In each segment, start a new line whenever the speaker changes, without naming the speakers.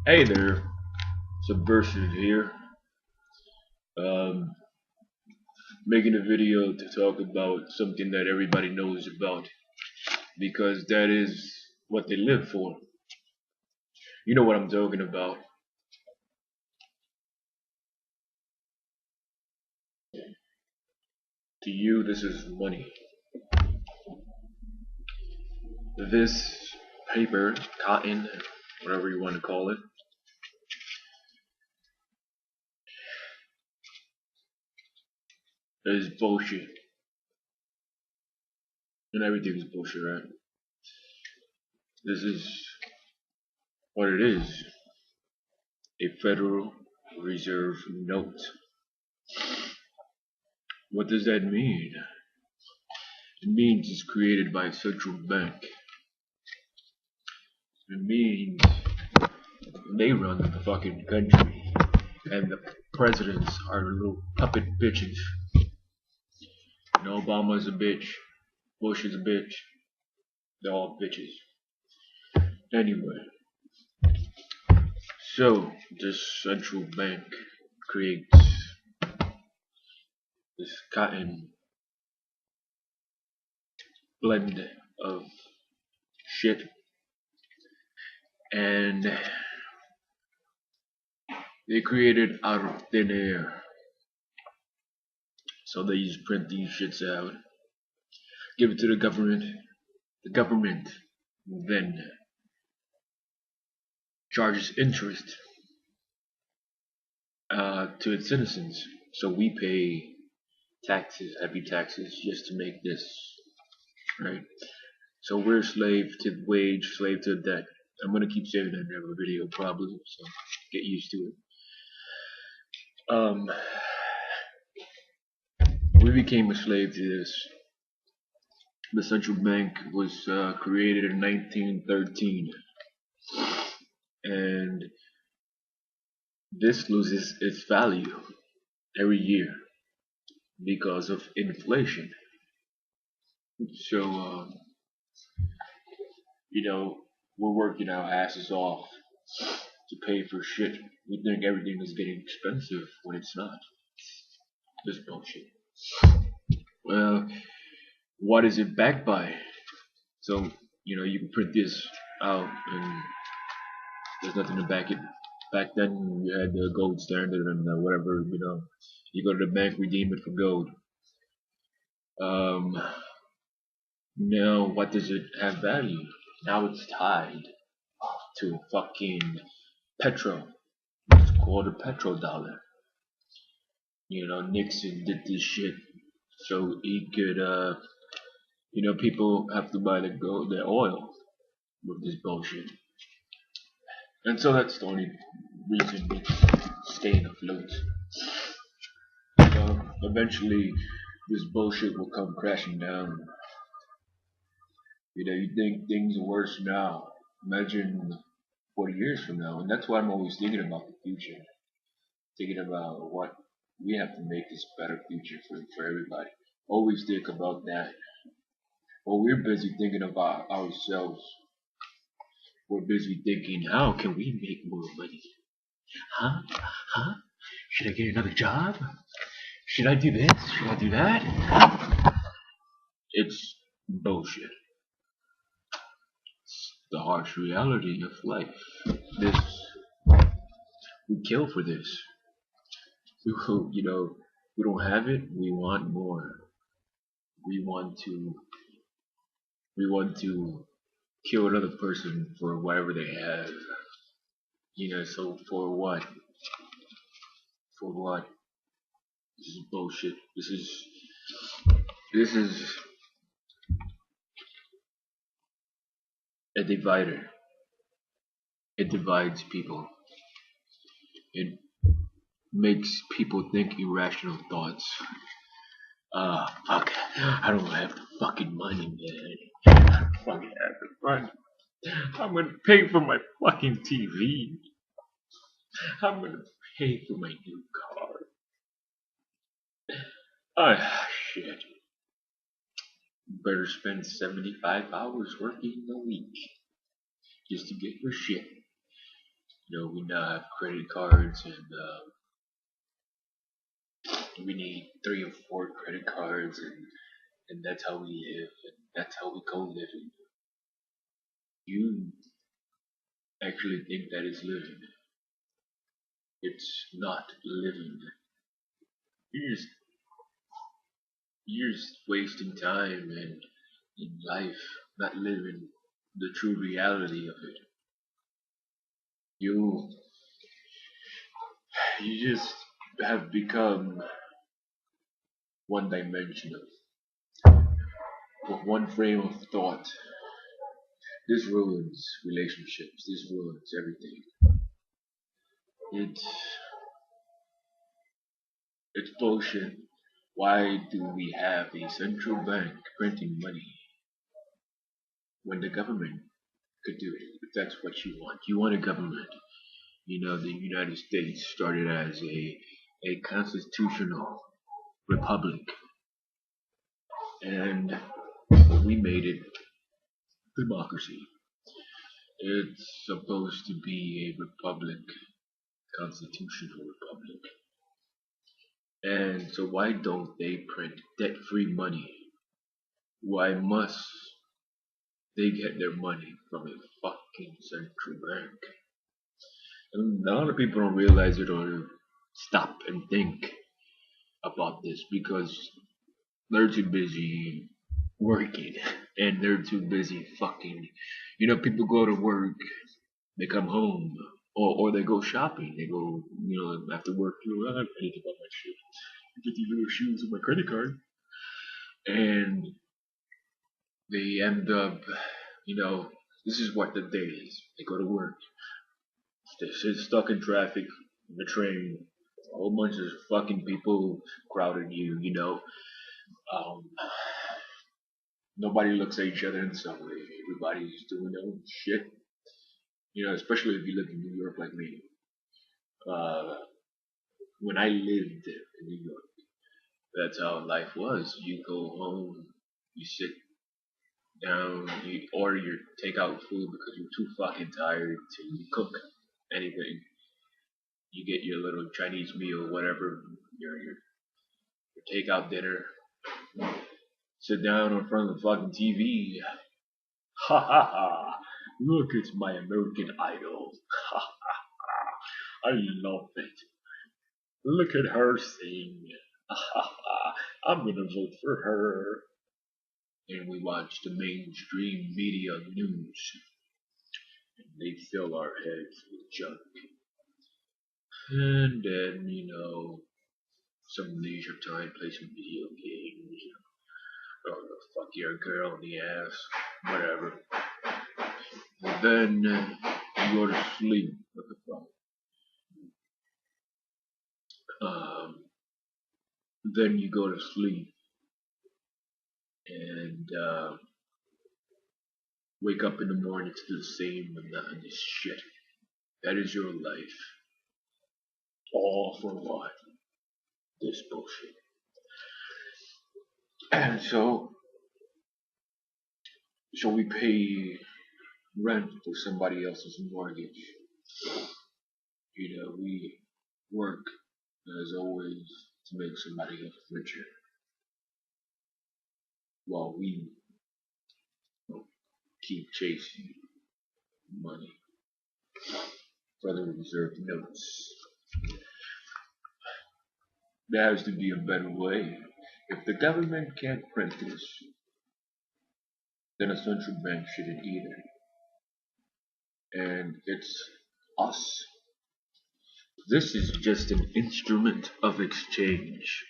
Hey there, SUbversiv here. Um, Making a video to talk about something that everybody knows about because that is what they live for. You know what I'm talking about. To you, this is money. This paper, cotton, whatever you want to call it, is bullshit. And everything is bullshit, right? This is what it is. A Federal Reserve note. What does that mean? It means it's created by a central bank. It means they run the fucking country, and the presidents are little puppet bitches. Obama's a bitch, Bush is a bitch, they're all bitches. Anyway, so this central bank creates this cotton blend of shit, and they create it out of thin air. So they just print these shits out, give it to the government. The government then charges interest to its citizens. So we pay taxes, heavy taxes, just to make this, right? So we're slave to the wage, slave to the debt. I'm gonna keep saying that in every video probably, so get used to it. We became a slave to this. The central bank was created in 1913, and this loses its value every year because of inflation. So, we're working our asses off to pay for shit. We think everything is getting expensive when it's not. This bullshit. Well, what is it backed by? So, you can print this out and there's nothing to back it. Back then, you had the gold standard and whatever, you go to the bank, redeem it for gold. Now, what does it have value? Now it's tied to fucking petrol. It's called a petrodollar. Nixon did this shit so he could, people have to buy their oil with this bullshit. And so that's the only reason it's staying afloat. So eventually, this bullshit will come crashing down. You think things are worse now. Imagine 40 years from now. And that's why I'm always thinking about the future. Thinking about what we have to make this better future for everybody. Always think about that. While we're busy thinking about ourselves, we're busy thinking, how can we make more money? Huh? Huh? Should I get another job? Should I do this? Should I do that? It's bullshit. It's the harsh reality of life. This, we kill for this. We don't have it. We want more. We want to. We want to kill another person for whatever they have. So for what? For what? This is bullshit. This is a divider. It divides people. It makes people think irrational thoughts. Fuck. I don't have the fucking money, man. I don't fucking have the money. I'm gonna pay for my fucking TV. I'm gonna pay for my new car. Ah, shit. Better spend 75 hours working a week just to get your shit. We now have credit cards, and we need 3 or 4 credit cards, and that's how we live, and that's how we go living. You actually think that is living. It's not living. You're just, you're just wasting time and in life, not living the true reality of it. You you just have become one dimensional, with one frame of thought. This ruins relationships. This ruins everything. It's it's bullshit. Why do we have a central bank printing money when the government could do it? If that's what you want, you want a government. The United States started as a constitutional republic, and we made it democracy. It's supposed to be a republic, constitutional republic. And so why don't they print debt-free money? Why must they get their money from a fucking central bank? And a lot of people don't realize it or stop and think about this because they're too busy working and they're too busy fucking. People go to work, they come home, or they go shopping. They go, after work, I need to buy my shoes. Get these little shoes with my credit card. And they end up, this is what the day is. They go to work, they sit stuck in traffic, in the train, a whole bunch of fucking people crowded you. Um, Nobody looks at each other in some way. Everybody's doing their own shit. Especially if you live in New York like me. Uh, when I lived in New York, that's how life was. You go home, you sit down, you order your takeout food because you're too fucking tired to cook anything. You get your little Chinese meal, whatever, your takeout dinner. Sit down in front of the fucking TV. Ha ha ha! Look, it's my American Idol. Ha ha ha! I love it. Look at her sing. Ha ha ha! I'm gonna vote for her. And we watch the mainstream media news, and they fill our heads with junk. And then, some leisure time, play some video games, or fuck your girl in the ass, whatever. And then you go to sleep. What the fuck? Then you go to sleep and wake up in the morning to the same monotonous shit. That is your life. All for what? This bullshit. And so we pay rent for somebody else's mortgage. We work as always to make somebody else richer while we keep chasing money for the reserved notes. There has to be a better way. If the government can't print this, then a central bank shouldn't either. And it's us. This is just an instrument of exchange.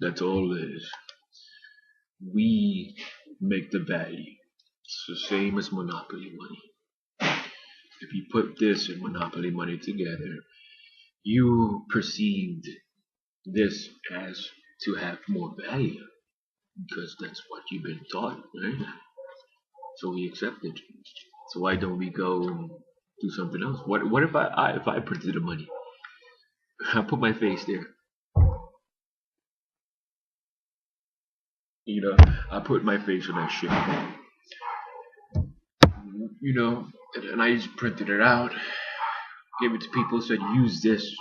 That's all it is. We make the value. It's the same as monopoly money. If you put this and monopoly money together, you perceived this as to have more value because that's what you've been taught, right? So we accept it. So why don't we go and do something else? What if I printed the money? I put my face there. I put my face on that shit. And I just printed it out. gave it to people, said use this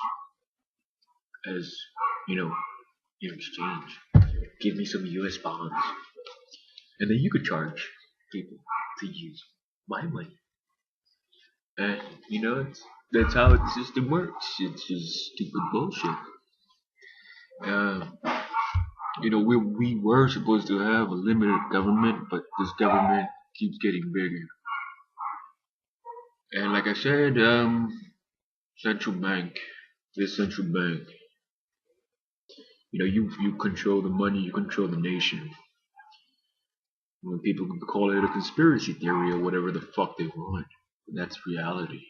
as, you know, in exchange. Give me some US bonds. And then you could charge people to use my money. And, that's how the system works. It's just stupid bullshit. Uh, we were supposed to have a limited government, but this government keeps getting bigger. And like I said, central bank, this central bank, you control the money, you control the nation. When people can call it a conspiracy theory or whatever the fuck they want, that's reality.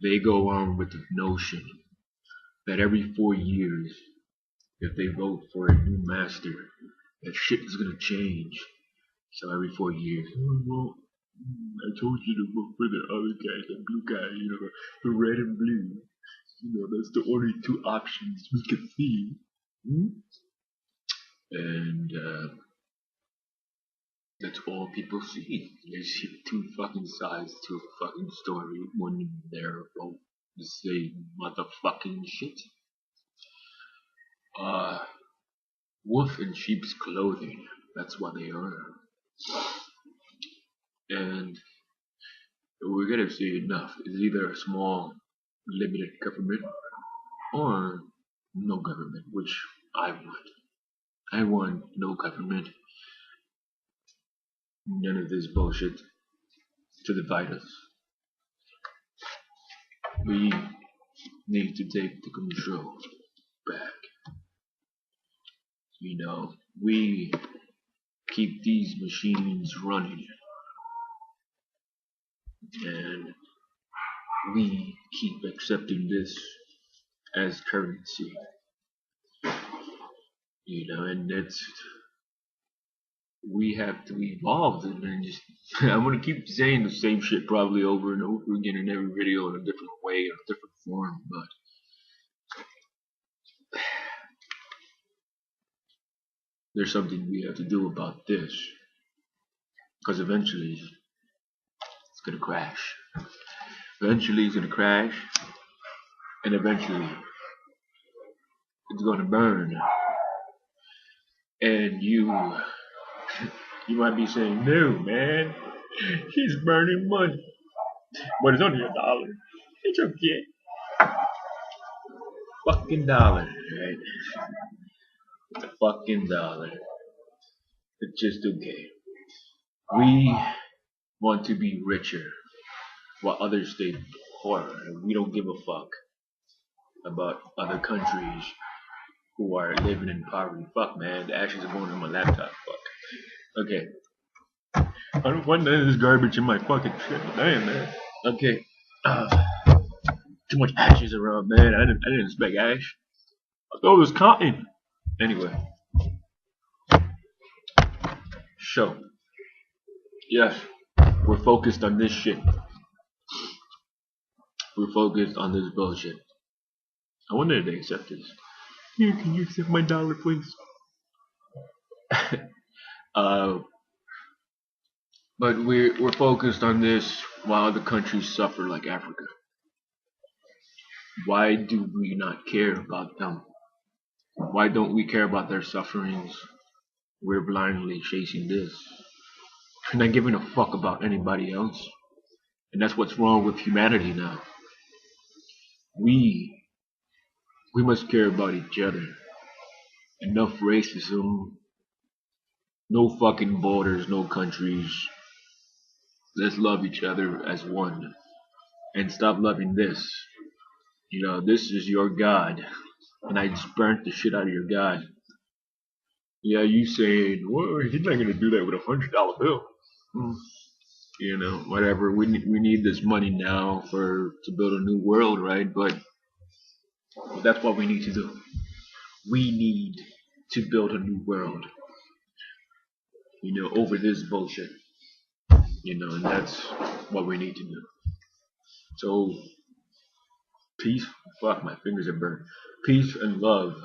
They go on with the notion that every 4 years, if they vote for a new master, that shit is gonna change. So every 4 years, oh, well, I told you to vote for the other guy, the blue guy, the red and blue. That's the only two options we can see. And that's all people see. They see two fucking sides to a fucking story when they're both the same motherfucking shit. Wolf in sheep's clothing. That's what they are. And we're gonna see enough. It's either a small, limited government or no government, which I want. I want no government. None of this bullshit to divide us. We need to take the control back. We keep these machines running. And we keep accepting this as currency. And we have to evolve it, and just I'm gonna keep saying the same shit probably over and over again in every video in a different way, in a different form, but there's something we have to do about this, because eventually it's gonna crash. Eventually it's gonna crash, and eventually it's gonna burn. And you might be saying, no, man, he's burning money. But it's only $1. It's okay. Fucking dollar, right? It's a fucking dollar. It's just okay. We want to be richer while others stay poorer. We don't give a fuck about other countries who are living in poverty. Fuck, man, the ashes are going on my laptop. Fuck. Okay. I don't want none of this garbage in my fucking shit. Damn, man. Okay. Too much ashes around, man. I didn't expect ash. I thought it was cotton. Anyway. So. Yes. We're focused on this shit. We're focused on this bullshit. I wonder if they accept this. Here, can you accept my dollar, please? But we're focused on this while the countries suffer like Africa. Why do we not care about them? Why don't we care about their sufferings? We're blindly chasing this. We're not giving a fuck about anybody else. And that's what's wrong with humanity now. We must care about each other. Enough racism. No fucking borders, no countries. Let's love each other as one. And stop loving this. This is your God. And I just burnt the shit out of your God. Yeah, you saying, well, he's not gonna do that with $100 bill. Whatever. We need this money now to build a new world, right? But that's what we need to do. We need to build a new world. Over this bullshit. And that's what we need to do. So, peace. Fuck, my fingers are burned. Peace and love.